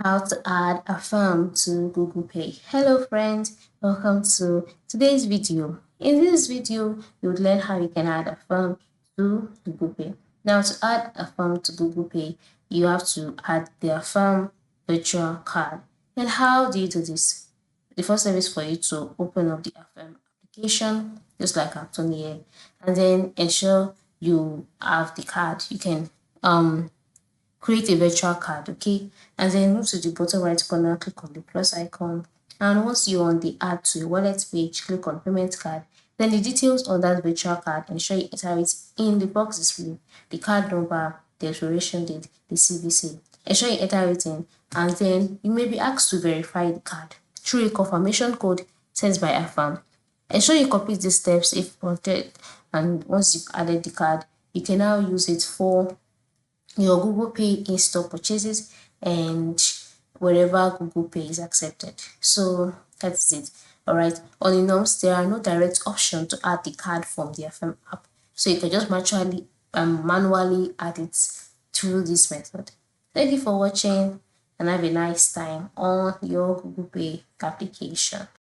How to add Affirm to Google Pay. Hello friends, welcome to today's video. In this video, you would learn how you can add Affirm to Google Pay. Now to add Affirm to Google Pay, you have to add the Affirm virtual card. And how do you do this? The first step is for you to open up the Affirm application, just like I've done here, and then ensure you have the card. You can create a virtual card, okay, and then move to the bottom right corner, click on the plus icon, and once you're on the add to a wallet page, click on payment card. Then the details on that virtual card, ensure you enter it in the box display, the card number, the expiration date, the CVC. Ensure you enter it in, and then you may be asked to verify the card through a confirmation code sent by Affirm. Ensure you complete these steps if prompted, and once you've added the card, you can now use it for your Google Pay in-store purchases and wherever Google Pay is accepted. So that's it. Alright, on the norms, there are no direct option to add the card from the FM app. So you can just manually add it through this method. Thank you for watching and have a nice time on your Google Pay application.